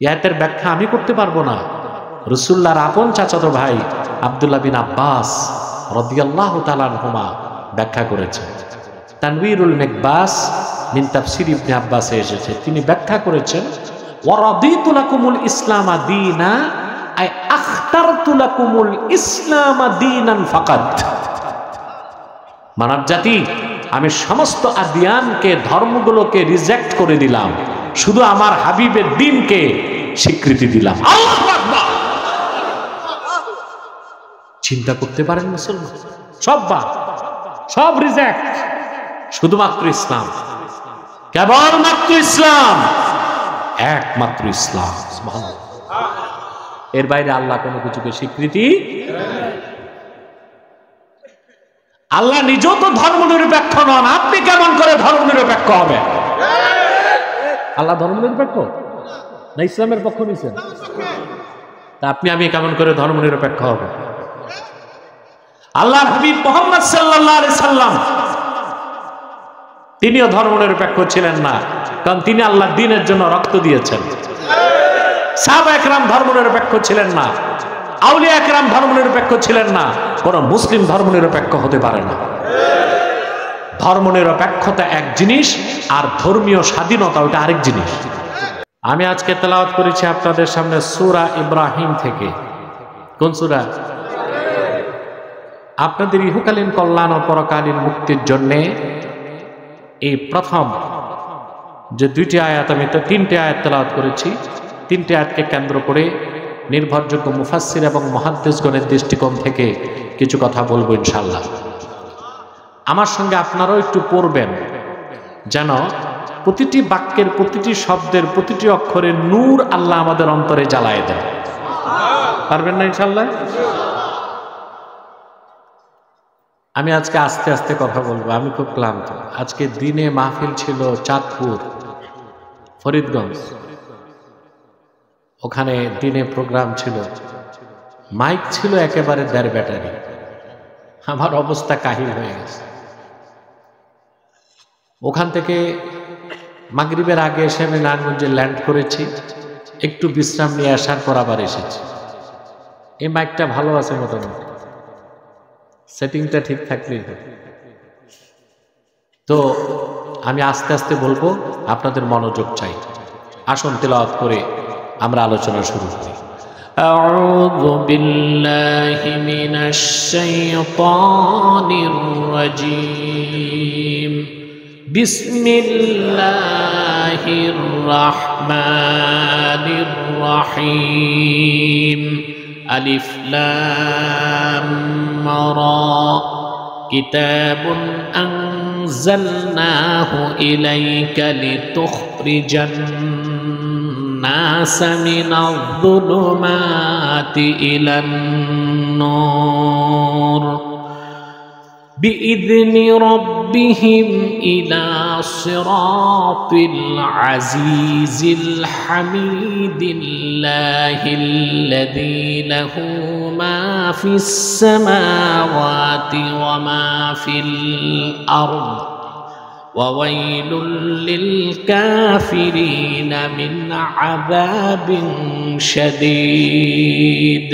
এই আয়াতের ব্যাখ্যা আমি করতে পারবো না, রাসূলুল্লাহর আপন চাচাতো ভাই আব্দুল্লাহ বিন আব্বাস রাদিয়াল্লাহু তাআলা আনহুমা ব্যাখ্যা করেছেন। তানবীরুল মিকবাস মিন তাফসীর ইবনে আব্বাসে এসেছে, তিনি ব্যাখ্যা করেছেন ওয়ারাদিতু লাকুমুল ইসলামা দীনা আই আখতারতু লাকুমুল ইসলামা দীনান ফাকাত। মানব জাতি, আমি সমস্ত আদিয়ানকে, ধর্মগুলোকে রিজেক্ট করে দিলাম, শুধু আমার হাবিবের দ্বীনকে স্বীকৃতি দিলাম। আল্লাহু আকবার। চিন্তা করতে পারেন মুসলমান, সব রিজেক্ট, শুধুমাত্র ইসলাম, কেবলমাত্র ইসলাম, একমাত্র ইসলাম। এর বাইরে আল্লাহ কোনো কিছুকে স্বীকৃতি, আল্লাহ নিজেও তো ধর্ম নিরপেক্ষ নন, আপনি কেমন করে ধর্ম নিরপেক্ষ হবেন? আল্লাহ ধর্ম নিরপেক্ষ না ইসলামের পক্ষ নিছেন, তা আপনি আমি কেমন করে ধর্ম নিরপেক্ষ হব? আল্লাহর হাবিব মুহাম্মদ সাল্লাল্লাহু আলাইহি সাল্লাম তিনিও ধর্ম নিরপেক্ষ ছিলেন না, কারণ তিনি আল্লাহর দ্বীনের জন্য রক্ত দিয়েছেন। সাহাবা একরাম ধর্ম নিরপেক্ষ ছিলেন না, আউলিয়া একরাম ধর্ম নিরপেক্ষ ছিলেন না, কোন মুসলিম ধর্ম নিরপেক্ষ হতে পারে না। ধর্ম নিরপেক্ষতা এক জিনিস, আর ধর্মীয় স্বাধীনতা ওটা আরেক জিনিস। আমি আজকে তেলাওয়াত করেছি আপনাদের সামনে সূরা ইব্রাহিম থেকে। কোন সূরা? আপনাদের ইহকালীন কল্যাণ ও পরকালীন মুক্তির জন্য এই প্রথম যে দুইটি আয়াত, আমি তো তিনটি আয়াত তেলাওয়াত করেছি, তিনটি আয়াতকে কেন্দ্র করে নির্ভরযোগ্য মুফাসসির এবং মুহাদ্দিসগণের দৃষ্টিকোণ থেকে কিছু কথা বলবো ইনশাআল্লাহ। আমার সঙ্গে আপনারাও একটু পড়বেন, যেন প্রতিটি বাক্যের, প্রতিটি শব্দের, প্রতিটি অক্ষরে নূর আল্লাহ আমাদের অন্তরে জ্বালায় দেন। পারবেন না ইনশাআল্লাহ? আমি আজকে আস্তে আস্তে কথা বলবো, আমি খুব ক্লান্ত। আজকে দিনে মাহফিল ছিল চাঁদপুর, ফরিদগঞ্জ, ওখানে দিনে প্রোগ্রাম ছিল, মাইক ছিল একেবারে 1.5 ব্যাটারি। আমার অবস্থা কাহিল হয়ে গেছে। ওখান থেকে মাগরিবের আগে এসে আমি নারায়ণগঞ্জে ল্যান্ড করেছি, একটু বিশ্রাম নিয়ে আসার পর আবার এসেছি। এই মাইকটা ভালো আছে মোটামুটি, সেটিংটা ঠিক থাকলেই হবে। তো আমি আস্তে আস্তে বলবো, আপনাদের মনোযোগ চাই। আসুন তেলাওয়াত করে আমরা আলোচনা শুরু করি। আউযু বিল্লাহি মিনাশ শাইতানির রাজীম। বিসমিল্লাহির রাহমানির রাহিম। আলিফ লাম রা। কিতাবুন আনজালনাহু ইলাইকা লিতুখরিজান নাস মিনাল যুলুমাতি ইলান নূর বিইذনি রাব্বিহিম ইলা সিরাতিল আজিজিল হামিদিল্লাহিল্লাযী লাহু মা ফিস সামাওয়াতি ওয়া মা ফিল আরদ ওয়া ওয়াইলুল লিল কাফিরিনা মিন আযাবিন শাদীদ।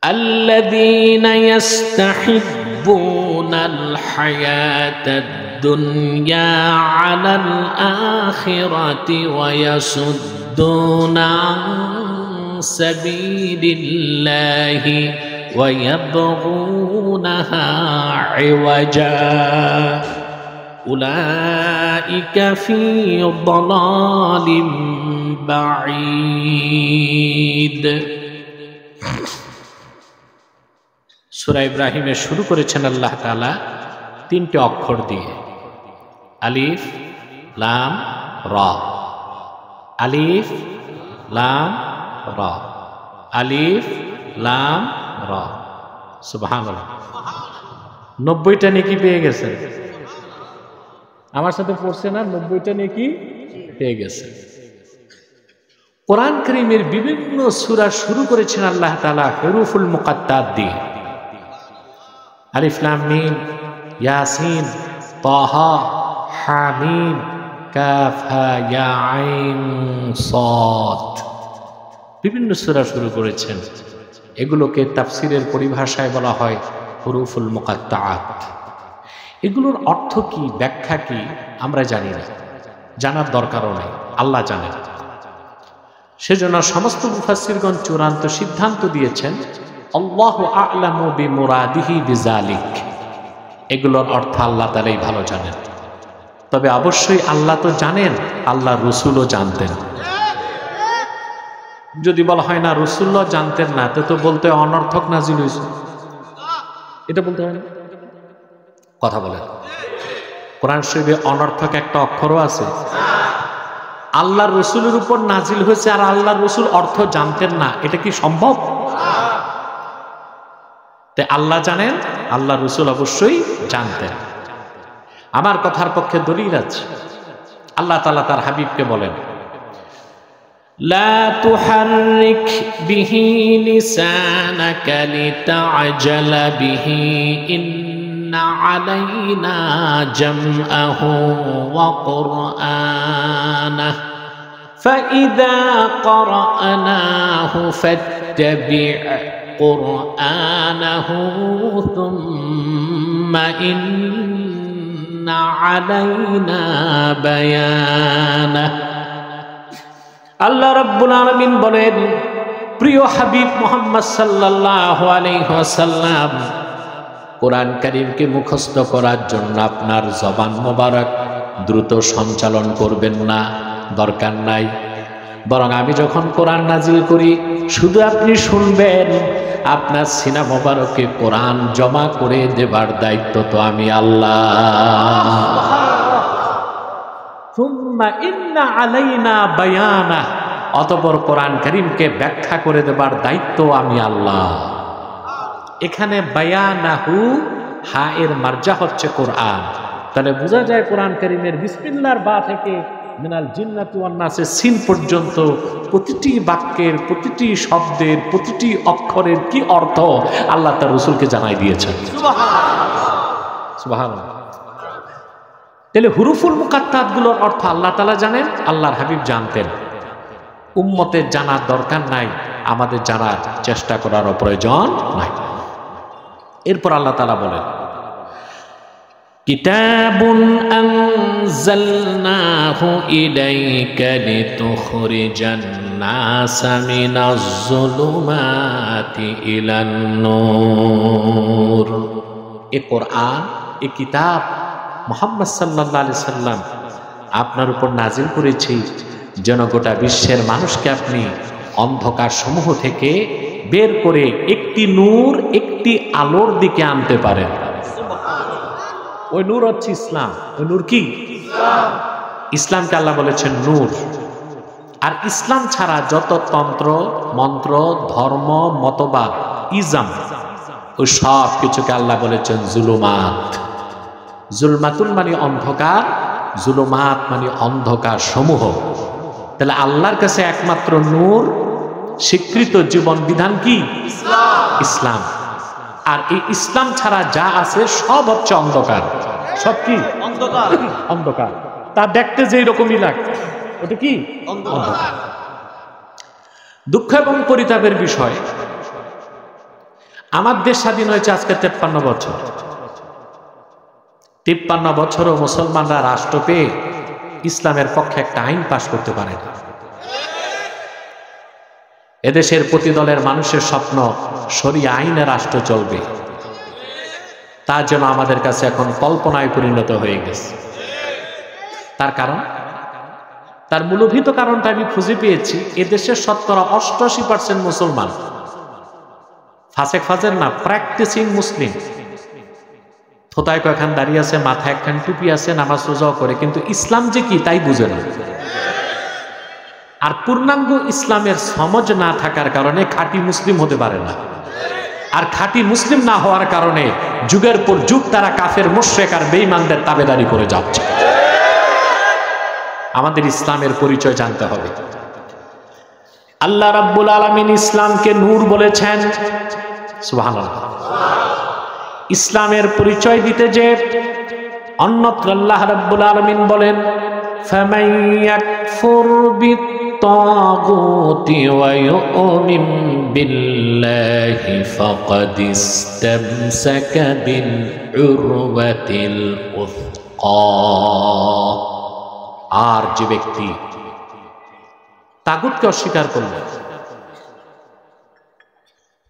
الذين يستحبون الحياة الدنيا على الآخرة ويصدون عن سبيل الله ويبغونها عوجا أولئك في ضلال بعيد। সূরা ইব্রাহিমে শুরু করেছেন আল্লাহ তাআলা 3টে অক্ষর দিয়ে, আলিফ লাম রা। আলিফ লাম রা, আলিফ লাম রা। সুবহানাল্লাহ। 90টা নেকি পেয়ে গেছেন। আমার সাথে পড়ছে না? 90টা নেকি পেয়ে গেছে। কোরআন কারীমের বিভিন্ন সূরা শুরু করেছেন আল্লাহ তাআলা হুরুফুল মুকাত্তাত দিয়ে। আলিফ লাম মিম, ইয়াসিন, তাহা, হামিম, কাফ হা ইয়া আইন সাদ, বিভিন্ন সূরা শুরু করেছেন। এগুলোকে তাফসিরের পরিভাষায় বলা হয় হুরুফুল মুকাত্তাআত। এগুলোর অর্থ কি, ব্যাখ্যা কি আমরা জানি না, জানার দরকারও নেই, আল্লাহ জানেন। সেজন্য সমস্ত মুফাসসিরগণ চূড়ান্ত সিদ্ধান্ত দিয়েছেন আল্লাহু আ'লামু বিমুরাদিহি বিযালিক, এগুলোর অর্থ আল্লাহ তাআলাই ভালো জানেন। তবে অবশ্যই আল্লাহ তো জানেন, আল্লাহ রাসূলও জানতেন। যদি বলা হয় না রাসূলও জানতেন না, তো বলতে অনর্থক নাজিল হয়েছে, এটা বলতে হয় না? কথা বলেন, কোরআন শরীফে অনর্থক একটা অক্ষরও আছে? আল্লাহর রাসূলের উপর নাজিল হয়েছে আর আল্লাহর রাসূল অর্থ জানতেন না, এটা কি সম্ভব? তে আল্লাহ জানেন, আল্লাহর রাসূল অবশ্যই জানতেন। আমার কথার পক্ষে দলিল আছে। আল্লাহ তাআলা তার হাবিবকে বলেন, লা তুহাররিক বিহি লিসানাকা লিতা'জালা বিহি ইন্না আলাইনা জামআহু ওয়া কুরআনাহু ফাইযা ক্বরা'নাহু ফাত্তাবি' কুরআনাহু সুম্মা ইন্না আলাইনা বায়ানাহু। আল্লাহ রাব্বুল আলামিন বলেন, প্রিয় হাবিব মুহাম্মদ সাল্লাল্লাহু আলাইহি ওয়াসাল্লাম, কোরআন কারীমকে মুখস্থ করার জন্য আপনার জবান মোবারক দ্রুত সঞ্চালন করবেন না, দরকার নাই। বরং আমি যখন কোরআন নাজিল করি শুধু আপনি শুনবেন, আপনার সিনা মোবারকে কোরআন জমা করে দেবার দায়িত্ব তো আমি আল্লাহ। সুম্মা ইন্না আলাইনা বায়ানা, অতঃপর কোরআন কারীমকে ব্যাখ্যা করে দেবার দায়িত্ব আমি আল্লাহ। এখানে বায়ানাহু, হা এর মারজা হচ্ছে কোরআন। তাহলে বোঝা যায় কোরআন কারীমের বিসমিল্লাহর বা থেকে মিনাল জিন্নাতি ওয়ান নাসের সিন পর্যন্ত প্রতিটি বাক্যের, প্রতিটি শব্দের, প্রতিটি অক্ষরের কি অর্থ আল্লাহ তার রাসূলকে জানাই দিয়েছেন। সুবহানাল্লাহ, সুবহানাল্লাহ। তাহলে হুরুফুল মুকাত্তাত গুলোর অর্থ আল্লাহ তাআলা জানেন, আল্লাহর হাবিব জানতেন। উম্মতের জানার দরকার নাই, আমাদের জানার চেষ্টা করার প্রয়োজন নাই। এরপর আল্লাহ তাআলা বলেন, কিতাবুন আনজালনাহু ইলাইকা লিতুখরিজান নাসা মিনাজ যুলুমাতি ইলান নূর। এই কোরআন, এই কিতাব মুহাম্মদ সাল্লাল্লাহু আলাইহি সাল্লাম আপনার উপর নাজিল করেছি যেন গোটা বিশ্বের মানুষকে আপনি অন্ধকার সমূহ থেকে বের করে একটি নূর, একটি আলোর দিকে আনতে পারেন। ওই নূর হচ্ছে ইসলাম। ওই নূর কি? ইসলামকে আল্লাহ বলেছেন নূর। আর ইসলাম ছাড়া যত তন্ত্র মন্ত্র, ধর্ম, মতবাদ, ইজম, ওই সব কিছুকে আল্লাহ বলেছেন জুলুমাত। জুলমাতুল মানে অন্ধকার, জুলুমাত মানে অন্ধকার সমূহ। তাহলে আল্লাহর কাছে একমাত্র নূর, স্বীকৃত জীবন বিধান কি? ইসলাম। আর এই ইসলাম ছাড়া যা আছে সব হচ্ছে অন্ধকার। সব কি? অন্ধকার। অন্ধকার। তা দেখতে যেই রকমই লাগে, ওটা কি? অন্ধকার। দুঃখ এবং পরিতাপের বিষয়, আমার দেশ স্বাধীন হয়েছে আজকে 53 বছর। 53 বছরও মুসলমানরা রাষ্ট্র পেয়ে ইসলামের পক্ষে একটা আইন পাশ করতে পারে না। এদেশের প্রতি দলের মানুষের স্বপ্ন শরিয়া আইনে রাষ্ট্র চলবে, তা যেন আমাদের কাছে এখন কল্পনায় পরিণত হয়ে গেছে। তার কারণ, তার মূলভূত কারণটা আমি খুঁজে পেয়েছি। এদেশের 88% মুসলমান ফাসেক ফাজের না, প্র্যাকটিসিং মুসলিম। থোতায় কয়েকখান দাঁড়িয়ে আছে, মাথায় একখান টুপি আছে, নামাজ রোজাও করে, কিন্তু ইসলাম যে কি তাই বুঝে না। আর পূর্ণাঙ্গ ইসলামের সমঝ না থাকার কারণে খাঁটি মুসলিম হতে পারে না। আর খাঁটি মুসলিম না হওয়ার কারণে যুগের পর যুগ তারা কাফের, মুশরিক আর বেঈমানদের তাবেদারি করে যাচ্ছে। আমাদের ইসলামের পরিচয় জানতে হবে। আল্লাহ রাব্বুল আলামিন ইসলামকে নূর বলেছেন। সুবহানাল্লাহ। ইসলামের পরিচয় দিতে যে অন্যত্র আল্লাহ রাব্বুল আলামিন বলেন فمن يكفر بالطاغوت ويؤمن بالله فقد استمسك بالعروة الوثقى আর যে ব্যক্তি তাগুতকে অস্বীকার করল,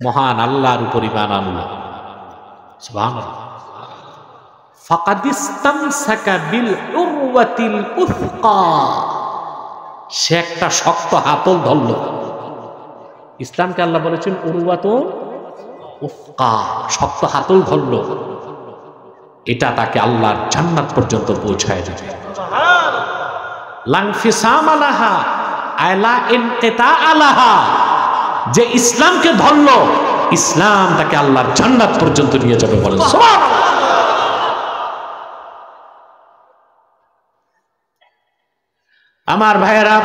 মহান আল্লাহর উপর ঈমান আনল, সুবহানাল্লাহ, ফাকাদ ইসতামসাকা বিল উরওয়াতিল উসকা, সে একটা শক্ত হাতল ধরল। ইসলামকে আল্লাহ বলেছেন উরওয়াতুল উসকা, শক্ত হাতল ধরল, এটা তাকে আল্লাহর জান্নাত পর্যন্ত পৌঁছায় দেবে। লাংফিসাম আলাহা আলা ইনকিতা আলাহা, যে ইসলামকে ধরল, ইসলাম তাকে আল্লাহর জান্নাত পর্যন্ত নিয়ে যাবে, বলেন সুবহানাল্লাহ। আমার ভাইয়েরা,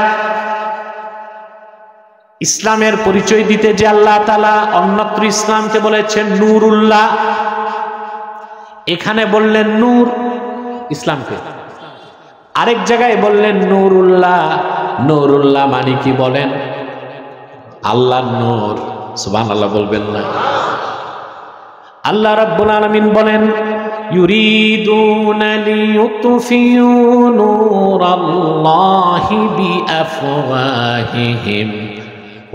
ইসলামের পরিচয় দিতে যে আল্লাহ তাআলা অন্যত্র ইসলামকে বলেছেন নূরুল্লাহ, এখানে বললেন নূর ইসলামকে, আরেক জায়গায় বললেন নূরুল্লাহ। নূরুল্লাহ মানে কি বলেন? আল্লাহর নূর, সুবহানাল্লাহ বলবেন না? আল্লাহ রাব্বুল আলামিন বলেন ইউরিদুনা লিইউতফিউ নূরাল্লাহি বিআফওয়াহিহিম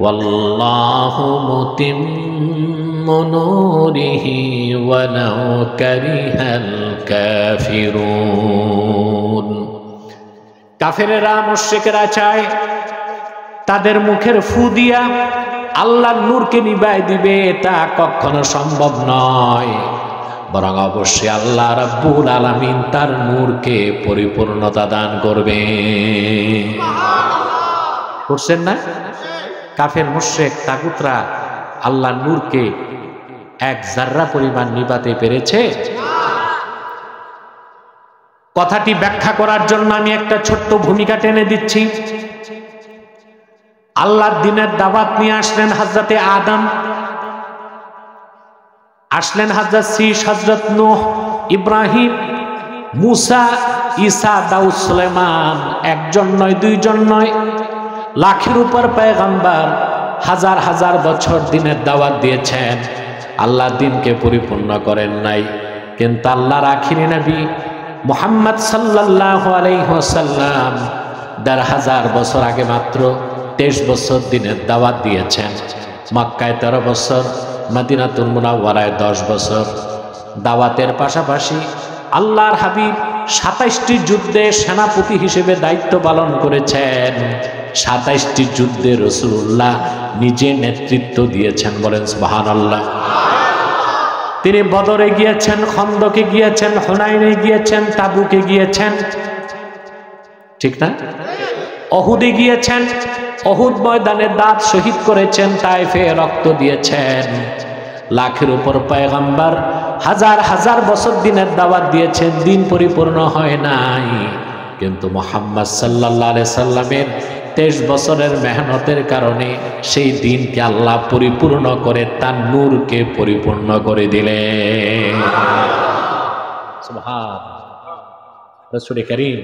ওয়াল্লাহু মুতিম্মু নূরিহি ওয়ালাউ কারিহাল কাফিরুন। কাফেরেরা, মুশরিকেরা চায় তাদের মুখের ফু দিয়া আল্লাহর নূরকে নিভায় দিবে, তা কখনো সম্ভব নয়, বরং অবশ্যই আল্লাহ রাব্বুল আলামিন তার নূরকে পরিপূর্ণতা দান করবে। করছেন না? কাফের মুশরিক তাগুতরা আল্লাহর নূরকে এক জাররা পরিমাণ নিভাতে পেরেছে? কথাটি ব্যাখ্যা করার জন্য আমি একটা ছোট্ট ভূমিকা টেনে দিচ্ছি। আল্লাহর দ্বীনের দাওয়াত নিয়ে আসলেন হযরতে আদম, আসলেন হযরত শীশ, হযরত নূহ, ইব্রাহিম, মুসা, ঈসা, দাউদ, সুলাইমান, একজন নয়, দুইজন নয়, লাখের উপর পয়গম্বর, হাজার হাজার বছর দ্বীনের দাওয়াত দিয়েছেন, আল্লাহ দ্বীনকে পরিপূর্ণ করেন নাই। কিন্তু আল্লাহর আখিরি নবী মুহাম্মদ সাল্লাল্লাহু আলাইহি ওয়াসাল্লাম ১৫০০ বছর আগে মাত্র ২৩ বছর দ্বীনের দাওয়াত দিয়েছেন। মক্কায় ১৩ বছর, মদিনাতুল মুনাওয়ারায় ১০ বছর। দাওয়াতের পাশাপাশি আল্লাহর হাবিব ২৭টি যুদ্ধে সেনাপতি হিসেবে দায়িত্ব পালন করেছেন। ২৭টি যুদ্ধে রাসূলুল্লাহ নিজে নেতৃত্ব দিয়েছেন, বলেন সুবহানাল্লাহ। তিনি বদরে গিয়েছেন, খন্দকে গিয়েছেন, হুনাইনে গিয়েছেন, তাবুকে গিয়েছেন, ঠিক না? অহুদে গিয়েছেন, অহুদ ময়দানে দাঁত শহীদ করেছেন, তায়েফে রক্ত দিয়েছেন। লাখের উপর পয়গম্বর হাজার হাজার বছর দ্বীনের দাওয়াত দিয়েছেন, দ্বীন পরিপূর্ণ হয় নাই। কিন্তু মুহাম্মদ সাল্লাল্লাহু আলাইহি সাল্লামের ২৩ বছরের মেহনতের কারণে সেই দ্বীনকে আল্লাহ পরিপূর্ণ করে তার নূরকে পরিপূর্ণ করে দিলেন। সুবহানাল্লাহ। রাসূল করিম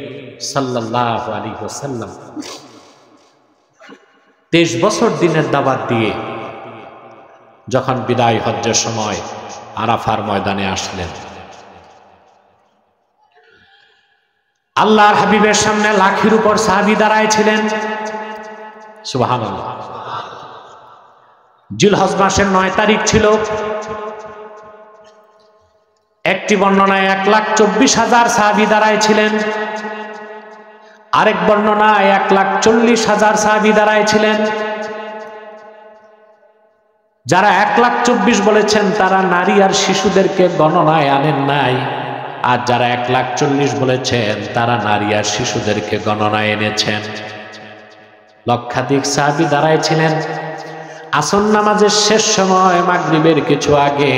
সাল্লাল্লাহু আলাইহি ওয়াসাল্লাম ২৩ বছর দ্বীনের দাওয়াত দিয়ে যখন বিদায় হজ্জের সময় আরাফার ময়দানে আসলেন, আল্লাহর হাবিবের সামনে লাখের উপর সাহাবী দাঁড়ায় ছিলেন। সুবহানাল্লাহ। জিলহজ মাসের ৯ তারিখ ছিল। একটি বর্ণনায় ১,২৪,০০০ সাহাবী দাঁড়ায় ছিলেন, আরেক বর্ণনায় ১,৪০,০০০ সাহাবী দাঁড়ায় ছিলেন। যারা ১,৪০,০০০ বলেছেন তারা নারী আর শিশুদেরকে গণনায় আনেন নাই, আর যারা ১,৪০,০০০ বলেছেন তারা নারী আর শিশুদেরকে গণনায় এনেছেন। লক্ষাধিক সাহাবী দাঁড়ায় ছিলেন। আসর নামাজের শেষ সময় মাগরিবের কিছু আগে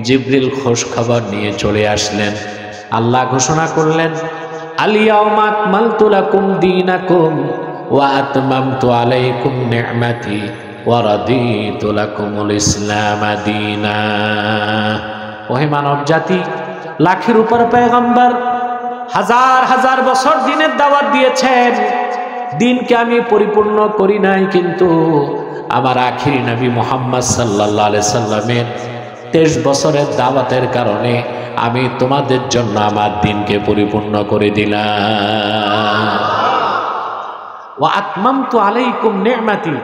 জিবরিল খোঁজ খবর নিয়ে চলে আসলেন। আল্লাহ ঘোষণা করলেন, আল-ইয়াওমা আকমালতু লাকুম দীনাকুম ওয়া আতমামতু আলাইকুম নি'মাতি ওয়া রাদিতু লাকুমুল ইসলাম দীনা। ওহে মানব জাতি, লাখের উপর পয়গম্বর, হাজার হাজার বছর দিনের দাওয়াত দিয়েছেন, দিনকে আমি পরিপূর্ণ করি নাই, কিন্তু আমার আখিরি নবী মুহাম্মদ সাল্লাল্লাহু আলাইহি সাল্লামের 23 বছরের দাওয়াতের কারণে আমি তোমাদের জন্য আমার দিনকে পরিপূর্ণ করে দিলাম। ওয়া আতমামতু আলাইকুম নি'মাতি।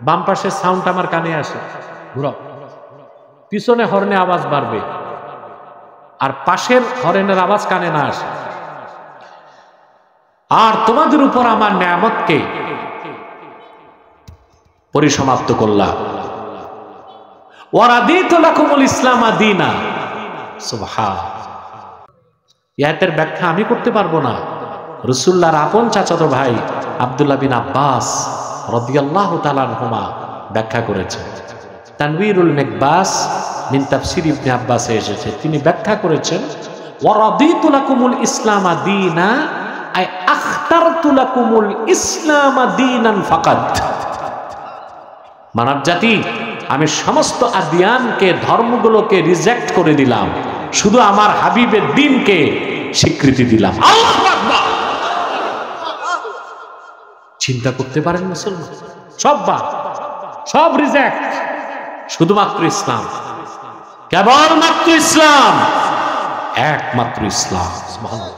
বাম পাশের সাউন্ড আমার কানে আসে, ঘুরাও, পিছনে হর্নে আওয়াজ বাড়বে, আর পাশের হর্নের আওয়াজ কানে না আসে। আর তোমাদের উপর আমার নিয়ামতকে পরিসমাপ্ত করলাম। ওয়া রাদিতু লাকুমুল ইসলাম দীনা। সুবহান। আয়াতের ব্যাখ্যা আমি করতে পারবো না, রাসূলুল্লাহর আপন চাচাতো ভাই আব্দুল্লাহ বিন আব্বাস রাদিয়াল্লাহু তাআলা আনহুমা ব্যাখ্যা করেছেন। তানবীরুল মিকবাস মিন তাফসীর ইবনে আব্বাসে এসেছে, তিনি ব্যাখ্যা করেছেন ওয়া রাদিতু লাকুমুল ইসলাম দীনা আই আখতারতু লাকুমুল ইসলাম দীনান ফাকাত। মানব জাতি, আমি সমস্ত আদিয়ানকে, ধর্মগুলোকে রিজেক্ট করে দিলাম, শুধু আমার হাবিবের দ্বীনকে স্বীকৃতি দিলাম। আল্লাহু আকবার। চিন্তা করতে পারেন মুসলমান, সব বাদ, সব রিজেক্ট, শুধুমাত্র ইসলাম, কেবলমাত্র ইসলাম, একমাত্র ইসলাম। সুবহানাল্লাহ।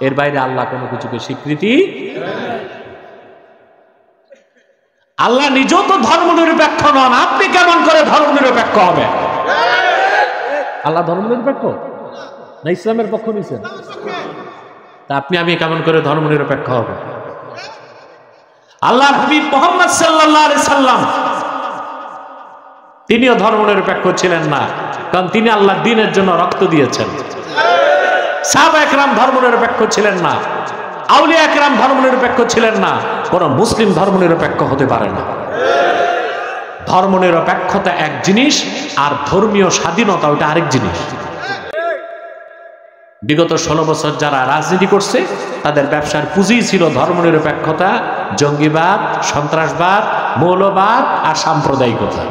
এর বাইরে আল্লাহ কোনো কিছুকে স্বীকৃতি, আল্লাহ নিজেও তো ধর্মনিরপেক্ষ নন, আপনি কেমন করে ধর্মনিরপেক্ষ হবেন? আল্লাহ ধর্মনিরপেক্ষ না ইসলামের পক্ষ নিছেন? তা আপনি আমি কেমন করে ধর্মনিরপেক্ষ হব? আল্লাহর হাবিব মুহাম্মদ সাল্লাল্লাহু আলাইহি সাল্লাম তিনিও ধর্মনিরপেক্ষ ছিলেন না, কারণ তিনি আল্লাহর দ্বীনের জন্য রক্ত দিয়েছেন। সাহাবা একরাম ধর্মনিরপেক্ষ ছিলেন না, আউলিয়া একরাম ধর্মনিরপেক্ষ ছিলেন না, কোন মুসলিম ধর্মনিরপেক্ষ হতে পারে না। ধর্মনিরপেক্ষতা এক জিনিস, আর ধর্মীয় স্বাধীনতা ওটা আরেক জিনিস। বিগত 16 বছর যারা রাজনীতি করছে, তাদের ব্যবসার পুঁজি ছিল ধর্মনিরপেক্ষতা, জঙ্গিবাদ, সন্ত্রাসবাদ, মৌলবাদ আর সাম্প্রদায়িকতা।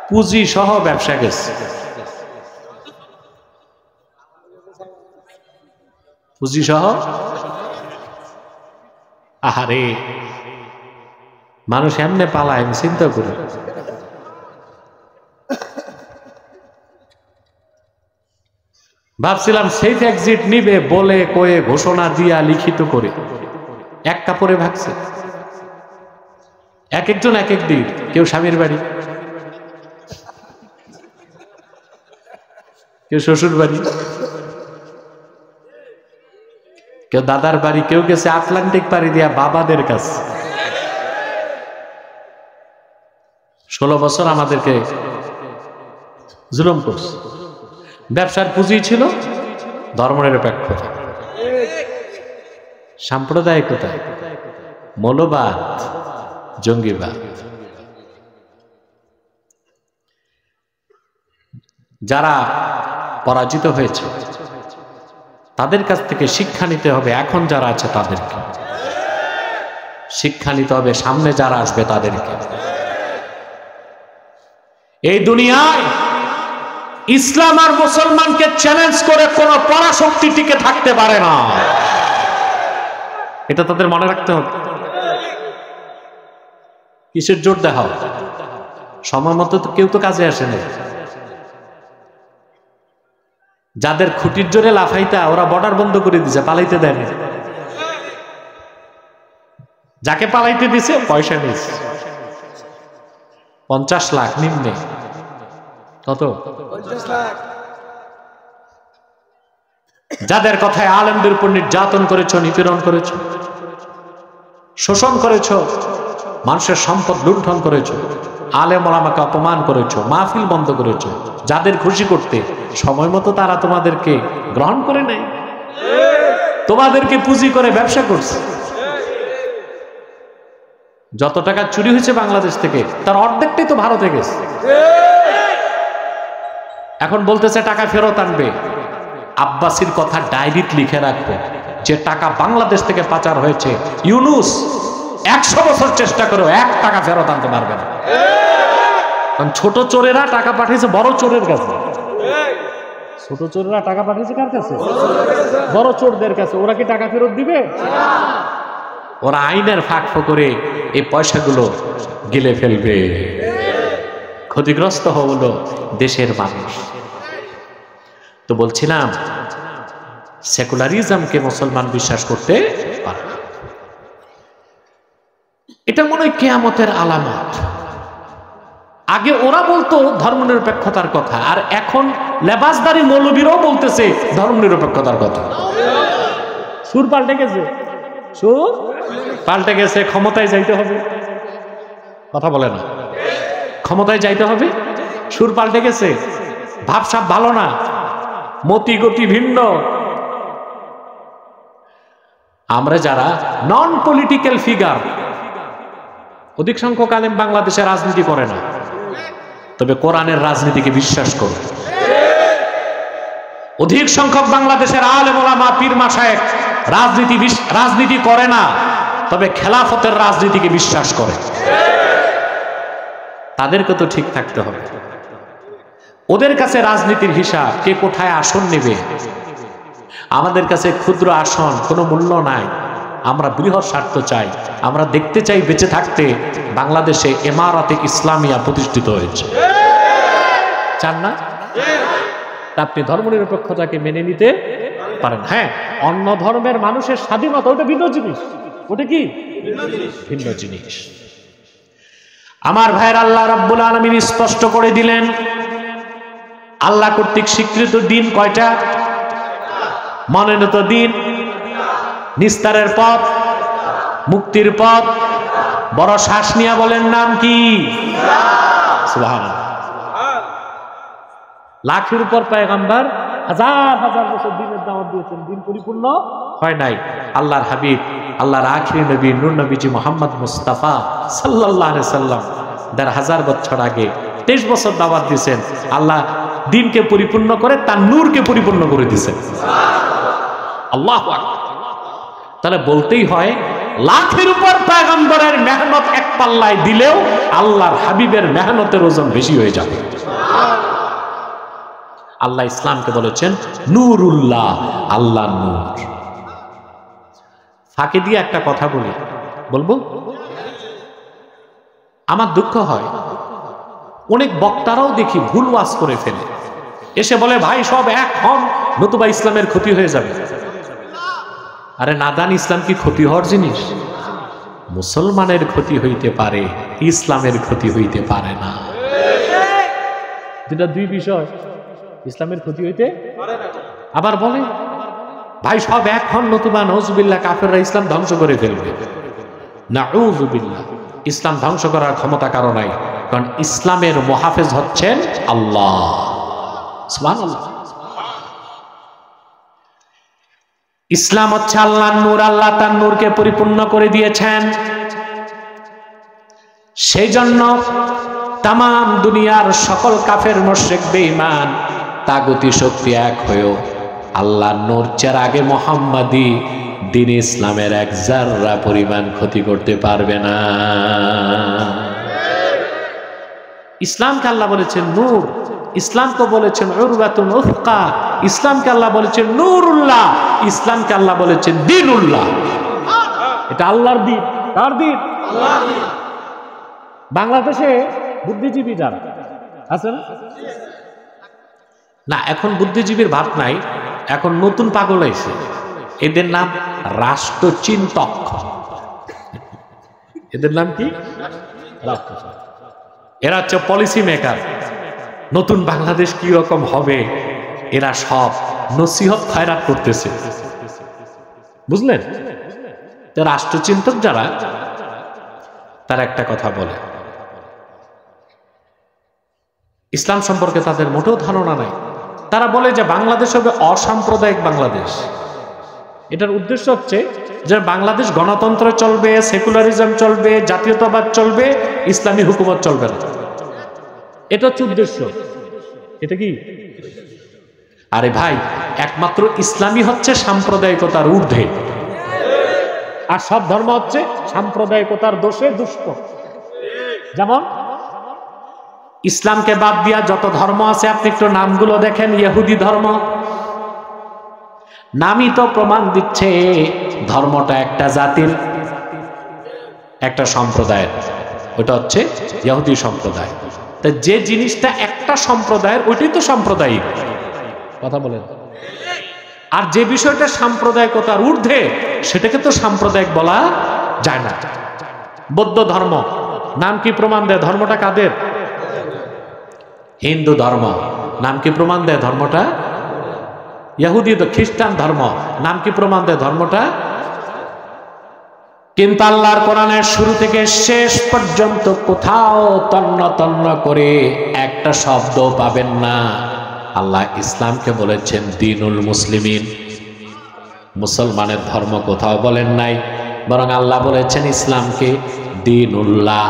পুঁজি সহ ব্যবসা গেছে, পুঁজি সহ। আহারে, মানুষ এমনে পালায়, আমি চিন্তা করি। ভাবছিলাম সেফ এক্সিট নিবে বলে কয়ে ঘোষণা দিয়া লিখিত করে, এক কাপড়ে ভাগছে। এক একজন এক এক দিক, কেউ স্বামীর বাড়ি, কেউ শ্বশুর বাড়ি, কেউ দাদার বাড়ি, কেউ গেছে আটলান্টিক পাড়ি দিয়া বাবাদের কাছে। 16 বছর আমাদেরকে জুলুম করছে। ব্যবসার পুঁজি ছিল ধর্মনিরপেক্ষতা, সাম্প্রদায়িকতা, মৌলবাদ, জঙ্গিবাদ। যারা পরাজিত হয়েছে তাদের কাছ থেকে শিক্ষা নিতে হবে, এখন যারা আছে তাদেরকে শিক্ষা নিতে হবে, সামনে যারা আসবে তাদেরকে। এই দুনিয়ায় ইসলাম আর মুসলমানকে চ্যালেঞ্জ করে কোন পরাশক্তি টিকে থাকতে পারে না, এটা তাদের মনে রাখতে হবে। কিসের জোর দেখাও? সময় মতো তো কেউ তো কাজে আসে না। যাদের খুঁটির জোরে লাফাইতা, ওরা বর্ডার বন্ধ করে দিছে, পালাইতে দেয়নি। যাকে পালাইতে দিছে পয়সা নিয়েছে 50 লাখ নিম্নে। কত? 50 লাখ। যাদের কথায় আলেমদের উপর নির্যাতন করেছো, নিপীড়ন করেছো, শোষণ করেছো, মানুষের সম্পদ লুণ্ঠন করেছো, আলেম ওলামাকে অপমান করেছো, মাহফিল বন্ধ করেছো, যাদের খুশি করতে সময় মতো তারা তোমাদেরকে গ্রহণ করে নেয়, তোমাদেরকে পুঁজি করে ব্যবসা করছে। যত টাকা চুরি হয়েছে বাংলাদেশ থেকে, তার অর্ধেকটাই তো ভারতে গেছে। এখন বলতেছে টাকা ফেরত আনবে। আব্বাসির কথা ডায়েরিতে লিখে রাখবে, যে টাকা বাংলাদেশ থেকে পাচার হয়েছে, ইউনূস 100 বছর চেষ্টা করেও 1 টাকা ফেরত আনতে পারবে না। কারণ ছোট চোরেরা টাকা পাঠিয়েছে বড় চোরের কাছে। ছোট চোররা টাকা পাঠিয়েছে কার কাছে? বড় চোরদের কাছে। ওরা কি টাকা ফেরত দিবে? ওরা আইনের ফাঁক করে এই পয়সাগুলো গিলে ফেলবে। ক্ষতিগ্রস্ত হলো দেশের মানুষ। তো বলছিলাম সেকুলারিজমকে মুসলমান বিশ্বাস করতে পারে না। এটা মনে হয় কিয়ামতের আলামত। আগে ওরা বলতো ধর্মনিরপেক্ষতার কথা, আর এখন লেবাসদারি মৌলবীরাও বলতেছে ধর্মনিরপেক্ষতার কথা। সুর পাল্টে গেছে, সুর পাল্টে গেছে। ক্ষমতায় যাইতে হবে, কথা বলে না, ক্ষমতায় যাইতে হবে, সুর পাল্টে গেছে, ভাবসাব ভালো না, মতি গতি ভিন্ন। আমরা যারা নন পলিটিক্যাল ফিগার, অধিক সংখ্যক আলেম বাংলাদেশে রাজনীতি করে না, তবে কোরআনের রাজনীতিকে বিশ্বাস করে। অধিক সংখ্যক বাংলাদেশের আলেম ওলামা পীর মাশায়েখ রাজনীতি করে না, তবে খেলাফতের রাজনীতিকে বিশ্বাস করে। তাদেরকে তো ঠিক থাকতে হবে। ওদের কাছে রাজনীতির হিসাব, কে কোথায় আসন নেবে। আমাদের কাছে ক্ষুদ্র আসন কোনো মূল্য নাই। আমরা বৃহৎ স্বার্থ চাই। আমরা দেখতে চাই বেঁচে থাকতে বাংলাদেশে ইমারতে ইসলামিয়া প্রতিষ্ঠিত হয়েছে। চান না? আপনি ধর্মনিরপেক্ষতাকে মেনে নিতে পারেন। হ্যাঁ, অন্য ধর্মের মানুষের স্বাধীনতা ওটা ভিন্ন জিনিস। ওটা কি ভিন্ন জিনিস? আমার ভাইয়ের, আল্লাহ রাব্বুল আলামিন স্পষ্ট করে দিলেন আল্লাহ কর্তৃক স্বীকৃত দিন কয়টা? মনোনীত দিন, নিস্তারের পথ, মুক্তির পথ। বড় শ্বাস নিয়ে বলেন নাম কি? সুবহানাল্লাহ। লাখের উপর পয়গম্বর হাজার হাজার বছর দিনের দাওয়াত দিয়েছেন, দিন পরিপূর্ণ হয় নাই। আল্লাহর হাবিব, আল্লাহর আখিরি নবী নূর নবীজি মুহাম্মদ মুস্তাফা সাল্লাল্লাহু আলাইহি সাল্লাম ১,৫০০ বছর আগে ২৩ বছর দাওয়াত দিয়েছেন। আল্লাহ দিনকে পরিপূর্ণ করে তার নূরকে পরিপূর্ণ করে দিয়েছেন। আল্লাহু আকবার। তাহলে বলতেই হয় লাখের উপর পয়গম্বরের মেহনত এক পাল্লায় দিলেও আল্লাহর হাবিবের মেহনতের ওজন বেশি হয়ে যাবে। আল্লাহ ইসলামকে বলেছেন নূরুল্লাহ, আল্লাহ নূর। ফাঁকে দিয়ে একটা কথা বলবো। আমার দুঃখ হয় অনেক বক্তারাও দেখি ভুল ওয়াজ করে ফেলে, এসে বলে ভাই সব এক হন নতুবা ইসলামের ক্ষতি হয়ে যাবে। আরে নাদান, ইসলাম কি ক্ষতি হওয়ার জিনিস? মুসলমানের ক্ষতি হইতে পারে, ইসলামের ক্ষতি হইতে পারে না। যেটা দুই বিষয়, ইসলামের ক্ষতি হইতে আবার বলে ভাই সব এক হন নতুবা নাউজুবিল্লাহ কাফেররা ইসলাম ধ্বংস করে ফেলবে। নাউজুবিল্লাহ, ইসলাম ধ্বংস করার ক্ষমতা কারো নাই, কারণ ইসলামের মুহাফেজ হচ্ছেন আল্লাহ। সুবহানাল্লাহ। ইসলাম হচ্ছে আল্লাহর নূর, আল্লাহ তার নূরকে পরিপূর্ণ করে দিয়েছেন। সেই জন্য তাম দুনিয়ার সকল কাফের মুশরিক বেঈমান তাগুতি শক্তি এক হয়েও আল্লাহর নূর চেরাগে মুহাম্মাদি দ্বীন ইসলামের এক জাররা পরিমাণ ক্ষতি করতে পারবে না। ইসলামকে আল্লাহ বলেছেন নূর, ইসলামকে বলেছেন উরওয়াতুন উফকা, ইসলামকে আল্লাহ বলেছেন নূরুল্লাহ, ইসলামকে আল্লাহ বলেছেন দ্বীনুল্লাহ। এটা আল্লাহর দ্বীন। কার দ্বীন? আল্লাহর দ্বীন। বাংলাদেশে বুদ্ধিজীবী যারা আছেন না, এখন বুদ্ধিজীবীর ভাত নাই, এখন নতুন পাগল হয়েছে, এদের নাম রাষ্ট্রচিন্তক। এদের নাম কি? রাষ্ট্রচিন্তক। এরা হচ্ছে পলিসি মেকার। নতুন বাংলাদেশ কি রকম হবে এরা সব নসিহত খয়রাত করতেছে, বুঝলেন? রাষ্ট্রচিন্তক যারা, তারা একটা কথা বলে, ইসলাম সম্পর্কে তাদের মোটেও ধারণা নাই। তারা বলে যে বাংলাদেশ হবে অসাম্প্রদায়িক বাংলাদেশ। এটার উদ্দেশ্য হচ্ছে যে বাংলাদেশ গণতন্ত্র চলবে, সেকুলারিজম চলবে, জাতীয়তাবাদ চলবে, ইসলামী হুকুমত চলবে না। এটা হচ্ছে উদ্দেশ্য। এটা কি? আরে ভাই, একমাত্র ইসলামী হচ্ছে সাম্প্রদায়িকতার ঊর্ধ্বে, আর সব ধর্ম হচ্ছে সাম্প্রদায়িকতার দোষে দুষ্ট। যেমন ইসলামকে বাদ দিয়া যত ধর্ম আছে আপনি একটু নামগুলো দেখেন। ইহুদি ধর্ম, নামই তো প্রমাণ দিচ্ছে ধর্মটা একটা জাতির, একটা সম্প্রদায়ের। ওটা হচ্ছে ইহুদি সম্প্রদায়। তা যে জিনিসটা একটা সম্প্রদায়ের ওইটাই তো সাম্প্রদায়িক, কথা বলেন। আর যে বিষয়টা সাম্প্রদায়িকতার ঊর্ধ্বে সেটাকে তো সাম্প্রদায়িক বলা যায় না। বৌদ্ধ ধর্ম, নাম কি প্রমাণ দেয় ধর্মটা কাদের? হিন্দু ধর্ম, নাম কি প্রমাণ দেয় ধর্মটা? ইহুদি। খ্রিস্টান ধর্ম, নাম কি প্রমাণ দেয় ধর্মটা? কিন্তু আল্লাহর কোরআনের শুরু থেকে শেষ পর্যন্ত কোথাও তন্ন তন্ন করে একটা শব্দ পাবেন না আল্লাহ ইসলামকে বলেছেন দীনুল মুসলিমিন, মুসলমানের ধর্ম কোথাও বলেন নাই, বরং আল্লাহ বলেছেন ইসলামকে দীনুল্লাহ,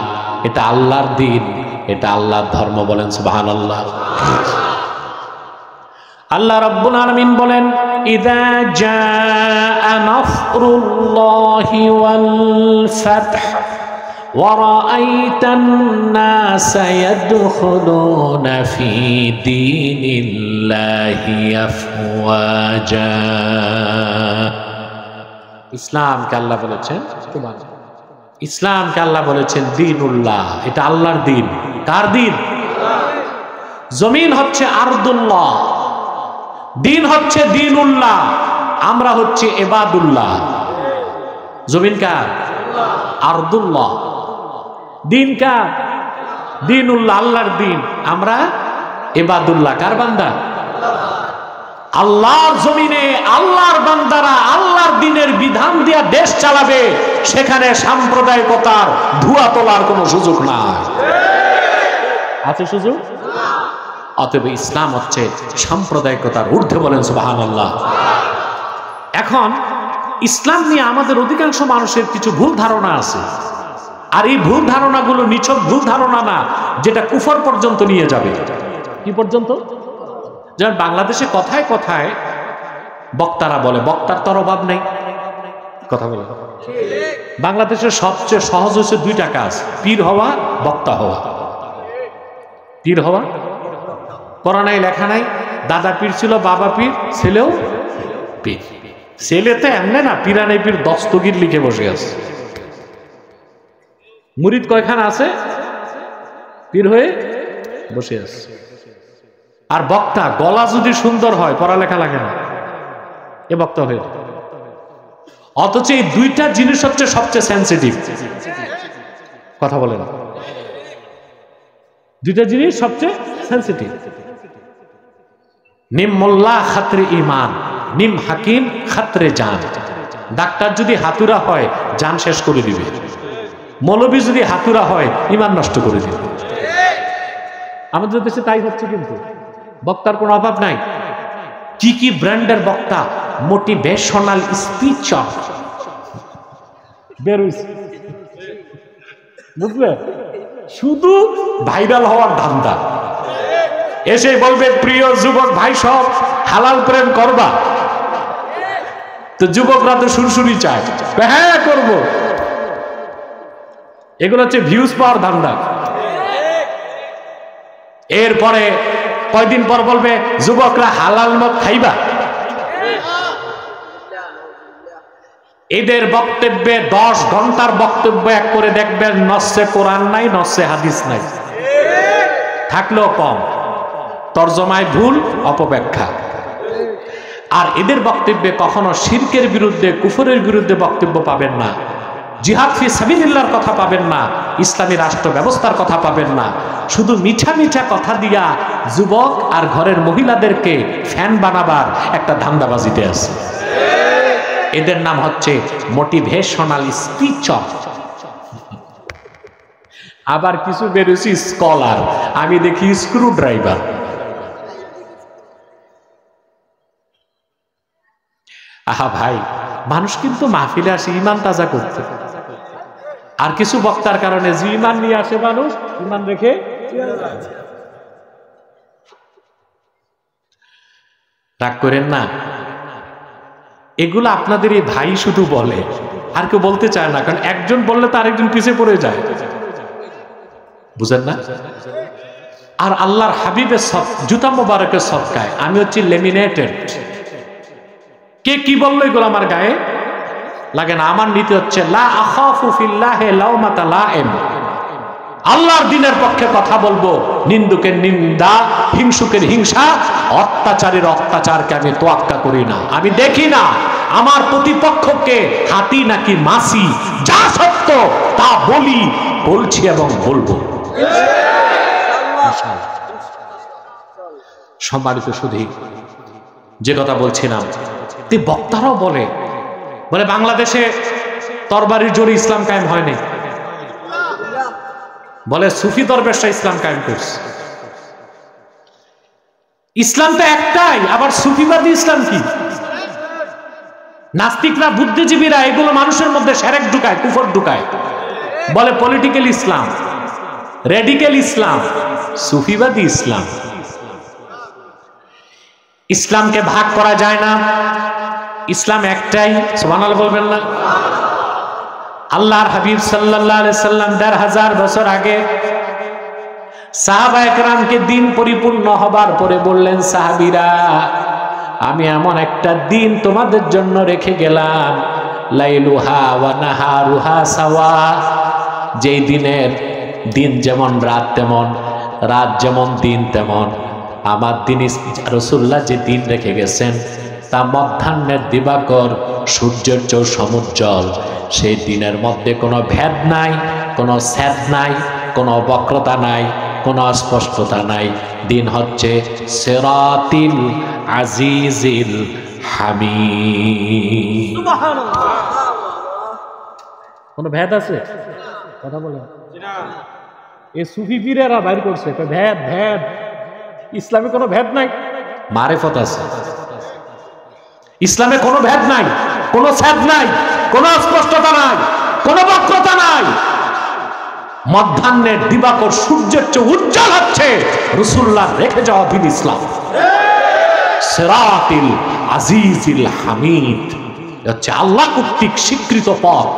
এটা আল্লাহর দিন, এটা আল্লাহর ধর্ম। বলেন সুবহানাল্লাহ। আল্লাহ রাব্বুল আলামিন বলেন ইযা জাআ নাসরুল্লাহি ওয়াল ফাতহ ওয়া রাআইতান নাসা ইয়াদখুলুনা ফি দীনিল্লাহি আফওয়াজা। ইসলামকে আল্লাহ বলেছেন, ইসলামকে আল্লাহ বলেছেন দীনুল্লাহ, এটা আল্লাহর দিন। কার দিন? জমিন হচ্ছে আরদুল্লাহ, দিন হচ্ছে দীনুল্লাহ, আমরা হচ্ছে ইবাদুল্লাহ। জমিন কার? আরদুল্লাহ। দিন কার? দীনুল্লাহ, আল্লাহর দিন। আমরা ইবাদুল্লাহ, কার বান্দা? আল্লাহর জমিনে আল্লাহর বান্দারা আল্লাহর দিনের বিধান দিয়া দেশ চালাবে, সেখানে সাম্প্রদায়িকতার ধোঁয়া তোলার কোনো সুযোগ নাই। আছে সুযোগ? অতএব ইসলাম হচ্ছে সাম্প্রদায়িকতার ঊর্ধ্বে। বলেন সুবহানাল্লাহ। এখন ইসলাম নিয়ে আমাদের অধিকাংশ মানুষের কিছু ভুল ধারণা আছে, আর এই ভুল ধারণাগুলো নিছক ভুল ধারণা না, যেটা কুফর পর্যন্ত নিয়ে যাবে। কি পর্যন্ত? যেমন বাংলাদেশে কথায় কথায় বক্তারা বলে, বক্তার তোর অভাব নেই, কথা বলে। বাংলাদেশের সবচেয়ে সহজ হচ্ছে দুইটা কাজ, পীর হওয়া, বক্তা হওয়া। পীর হওয়া, পড়া নাই লেখা নাই, দাদা পীর ছিল, বাবা পীর, ছেলেও পীর। ছেলেতে এমনি না, পীরানে পীর দস্তগীর লিখে বসে আছে। মুরিদ কয়খানা আছে, পীর হয়ে বসে আছে। আর বক্তা গলা যদি সুন্দর হয়, পড়ালেখা লাগে না, এ বক্তা হয়ে। অথচ এই দুইটা জিনিস হচ্ছে সবচেয়ে সেন্সিটিভ, কথা বলে না। দুইটা জিনিস সবচেয়ে সেন্সিটিভ। নিম মোল্লা খাতরে ইমান, নিম হাকিম খাতরে জান। ডাক্তার যদি হাতুরা হয় জান শেষ করে দিবে, মৌলবী যদি হাতুরা হয় ইমান নষ্ট করে দিবে। আমাদের দেশে তাই হচ্ছে। কিন্তু বক্তার কোনো অভাব নাই। কি কি ব্র্যান্ডের বক্তা, মোটিভেশনাল স্পিচ বের হইছে, বুঝলে? শুধু ভাইরাল হওয়ার ধান্দা। এসে বলবে প্রিয় যুবক ভাই সব হালাল প্রেম করবা, তো যুবকরা তো সুরসুরি চায়, হ্যাঁ করব। এগুলো হচ্ছে ভিউজ পাওয়ার ধান্দা। এরপরে কয়দিন পর বলবে যুবকরা হালাল মদ খাইবা। এদের বক্তব্যে 10 ঘন্টার বক্তব্য এক করে দেখবেন নসে কোরআন নাই, নসে হাদিস নাই, থাকলেও কম, তরজমায় ভুল, অপব্যাখ্যা। আর এদের বক্তব্যে কখনো শিরকের বিরুদ্ধে, কুফরের বিরুদ্ধে বক্তব্য পাবেন না, জিহাদ ফি সাবিলিল্লাহর কথা পাবেন না, ইসলামী রাষ্ট্র ব্যবস্থার কথা পাবেন না। শুধু মিঠা মিঠা কথা দিয়া যুবক আর ঘরের মহিলাদেরকে ফ্যান বানাবার একটা ধান্দাবাজিতে আছে। এদের নাম হচ্ছে মোটিভেশনাল স্পিচ। আবার কিছু বেরোছি স্কলার, আমি দেখি স্ক্রু ড্রাইভার। আহা ভাই, মানুষ কিন্তু মাহফিলে আসে ইমান তাজা করতে, আর কিছু বক্তার কারণে যে ইমান নিয়ে আসে মানুষ ইমান রেখে। রাগ করেন না, এগুলো আপনাদের এই ভাই শুধু বলে, আর কেউ বলতে চায় না, কারণ একজন বললে তো আরেকজন পিছিয়ে পড়ে যায়, বুঝেন না? আর আল্লাহর হাবিবের জুতা মোবারকের সদকায় আমি হচ্ছি লেমিনেটেড। কে কি বললো এগুলো আমার গায়ে লাগে না। আমার নীতি হচ্ছে লা আখাফু ফিল্লাহি লাউমাতা লাইম। আল্লাহর দ্বীনের পক্ষে কথা বলবো, নিন্দুকের নিন্দা, হিংসুকের হিংসা, অত্যাচারীর অত্যাচারকে আমি তোয়াক্কা করি না। আমি দেখি না আমার প্রতিপক্ষকে হাতি নাকি মাসি, যা সত্য তা বলছি এবং বলবো। সম্মানিত শুধু যে কথা বলছিলাম, বক্তারাও বলে বাংলাদেশে তরবারির জোরে ইসলাম কায়েম হয়নি, বলে সুফি দরবেশরা ইসলাম কায়েম করছে। ইসলাম তো একটাই, আবার সুফিবাদী ইসলাম কি? নাস্তিকরা, বুদ্ধিজীবীরা এগুলো মানুষের মধ্যে সেরেক ঢুকায়, কুফর ঢুকায়, বলে পলিটিক্যাল ইসলাম, রেডিক্যাল ইসলাম, সুফিবাদী ইসলাম। ইসলামকে ভাগ করা যায় না, ইসলাম একটাই। সুবহানাল্লাহ বলবেন না? আল্লাহর হাবিব সাল্লাল্লাহু আলাইহি সাল্লাম ১৫০০ বছর আগে সাহাবায়ে কেরামকে দিন পরিপূর্ণ হবার পরে বললেন, সাহাবীরা আমি এমন একটা দিন তোমাদের জন্য রেখে গেলাম, লাইলুহা ওয়া নাহারুহা সাওয়া, যেই দিনের দিন যেমন রাত তেমন, রাত যেমন দিন তেমন। আমার দিন রাসূলুল্লাহ যে দিন রেখে গেছেন তা মধ্যাহ্নের দিবাকর, সূর্যের চেয়েও সমুজ্জ্বল। সেই দিনের মধ্যে কোনো ভেদ নাই, কোনো ছেদ নাই, কোনো বক্রতা নাই, কোনো অস্পষ্টতা নাই। দিন হচ্ছে সিরাতিল আজিজিল হামিদ। সুবহানাল্লাহ। কোনো ভেদ আছে? কথা বলেন। এই সুফি পীরেরা বাইর করছে ভেদ, ভেদ। ইসলামে কোনো ভেদ নাই, মারিফত আছে। ইসলামে কোনো ভেদ নাই, কোনো ছেদ নাই, কোনো অস্পষ্টতা নাই, কোনো বক্রতা নাই। মধ্যাহ্নের দিবাকর সূর্যের চেয়ে উজ্জ্বল হচ্ছে রাসূলুল্লাহ রেখে যাওয়া দিন ইসলাম, সিরাতিল আজিজিল হামিদ। হচ্ছে আল্লাহ কর্তৃক স্বীকৃত পথ,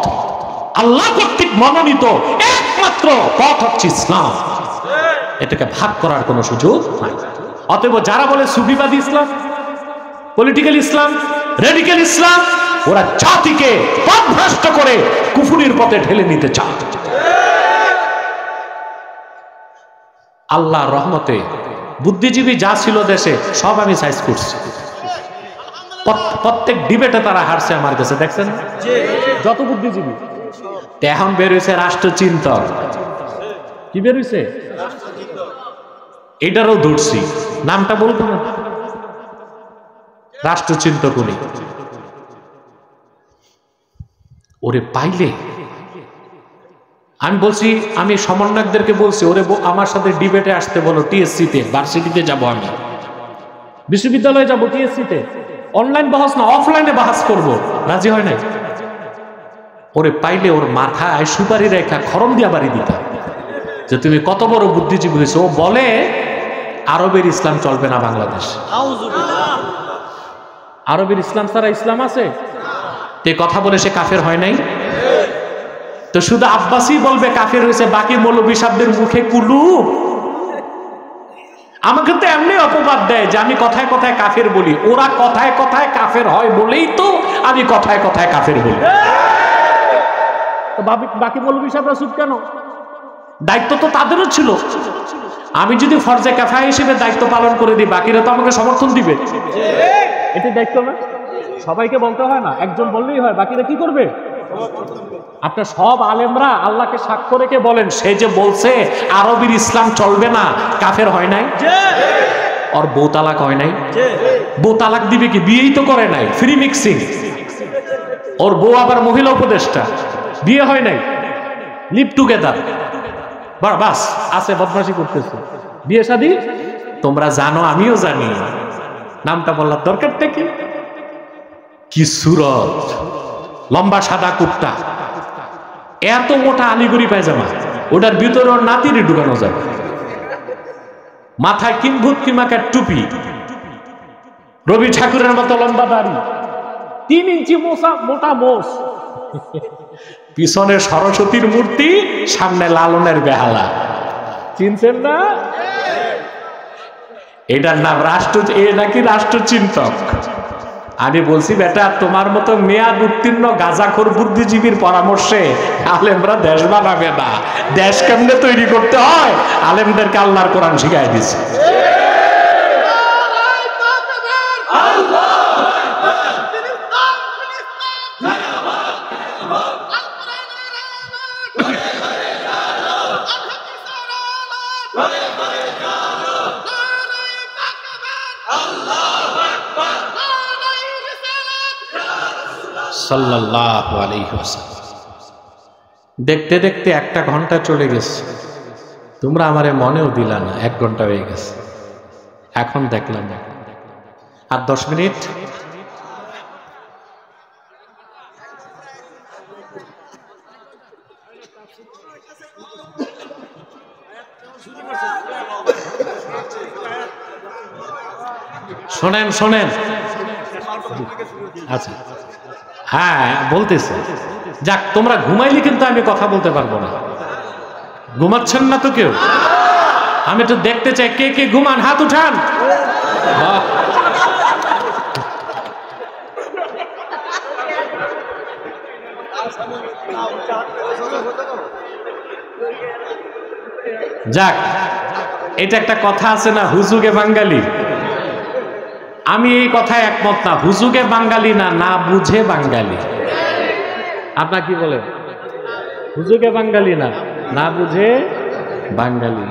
আল্লাহ কর্তৃক মনোনীত একমাত্র পথ হচ্ছে ইসলাম। এটাকে ভাগ করার কোনো সুযোগ নাই। অতএব যারা বলে সুফিবাদী ইসলাম, পলিটিক্যাল ইসলাম, রেডিক্যাল ইসলাম, ওরা জাতিকে পথভ্রষ্ট করে কুফরির পথে ঠেলে নিতে চায়। আল্লাহর রহমতে বুদ্ধিজীবী যা ছিল দেশে সব আমি সাইজ করছি। প্রত্যেক ডিবেটে তারা হারছে আমার কাছে, দেখছেন যত বুদ্ধিজীবী। এখন বের হয়েছে রাষ্ট্রচিন্তক। কি বের হয়েছে? এটারও ধরছি, নামটা বলবো না, রাষ্ট্রচিন্তক উনি। ওরে পাইলে আমি বলছি, আমি সমন্বয়কদেরকে বলছি, ওরে আমার সাথে ডিবেটে আসতে বলো, টিএসসিতে, ভার্সিটিতে যাব, আমি বিশ্ববিদ্যালয়ে যাব, টিএসসিতে অনলাইন বাহাস না অফলাইনে বাহাস করব। রাজি হয় নাই। ওরে পাইলে ওর মাথায় সুপারি রেখা খরম দিয়া বাড়ি দিতাম যে তুমি কত বড় বুদ্ধিজীবী হয়েছে। ও বলে আরবের ইসলাম চলবে না বাংলাদেশ। আরবের ইসলাম ছাড়া ইসলাম আছে? তে কথা বলে সে কাফের হয় নাই? তো শুধু আব্বাসি বলবে কাফের হয়েছে, বাকি মৌলবী সাহেবদের মুখে কুলু। আমাকে তো এমনি অপবাদ দেয় যে আমি কথায় কথায় কাফের বলি। ওরা কথায় কথায় কাফের হয় বলেই তো আমি কথায় কথায় কাফের বলি। বাকি মৌলবী সাহেবরা চুপ কেন? দায়িত্ব তো তাদেরও ছিল। আমি যদি ফরজে কাফায়া হিসেবে দায়িত্ব পালন করে দিই, বাকিরা তো আমাকে সমর্থন দিবে। এটা দায়িত্ব না? সবাইকে বলতে হয় না, একজন বললেই হয়, বাকিরা কি করবে? আপনার সব আলেমরা আল্লাহকে সাক্ষ্য রেখে বলেন, সে যে বলছে আরবের ইসলাম চলবে না, কাফের হয় নাই? ওর বউ তালাক হয় নাই? বউ তালাক দিবে কি? বিয়েই তো করে নাই, ফ্রি মিক্সিং। ওর বউ আবার মহিলা উপদেষ্টা, বিয়ে হয় নাই, লিভ টুগেদার, বাস আছে, বদমাশি করতেছে, বিয়ে শাদী তোমরা জানো, আমিও জানি। নামটা বলার দরকারটা কি? কি সুরত, লম্বা সাদা কুর্তা, এত মোটা আলিগুড়ি পায়জামা, ওটার ভিতরে ওর নাতিরে ঢুকানো যাবে। মাথায় কিম্ভূত কিমাকার টুপি, রবি ঠাকুরের মতো লম্বা দাড়ি, 3 ইঞ্চি মোটা মোষ, পিছনে সরস্বতীর মূর্তি, সামনে লালনের বেহালা। চিনছেন না? এটার নাম রাষ্ট্র, এ নাকি রাষ্ট্রচিন্তক। আমি বলছি বেটা, তোমার মতো মেয়াদ উত্তীর্ণ গাঁজাখোর বুদ্ধিজীবীর পরামর্শে আলেমরা দেশ বানাবে না। দেশ কেমনে তৈরি করতে হয় আলেমদেরকে আল্লাহর কোরআন শিখাই দিছে। সাল্লাল্লাহু আলাইহি ওয়াসাল্লাম। দেখতে দেখতে 1 ঘন্টা চলে গেছে, তোমরা আমারে মনেও দিলা না। 1 ঘন্টা হয়ে গেছে, এখন দেখলাম আর 10 মিনিট। শোনেন শোনেন, আচ্ছা হ্যাঁ বলতেছে। যাক, তোমরা ঘুমাইলে কিন্তু আমি কথা বলতে পারবো না। ঘুমাচ্ছেন না তো কেউ? আমি তো দেখতে চাই কে কে ঘুমান, হাত উঠান। যাক, এটা একটা কথা আছে না, হুজুগে বাঙালি। আমি এই কথায় একমত না। হুজুগে বাঙালি না, না বুঝে বাঙালি। আপনার কি বলেন? হুজুগে বাঙালি না, না বুঝে বাঙালি।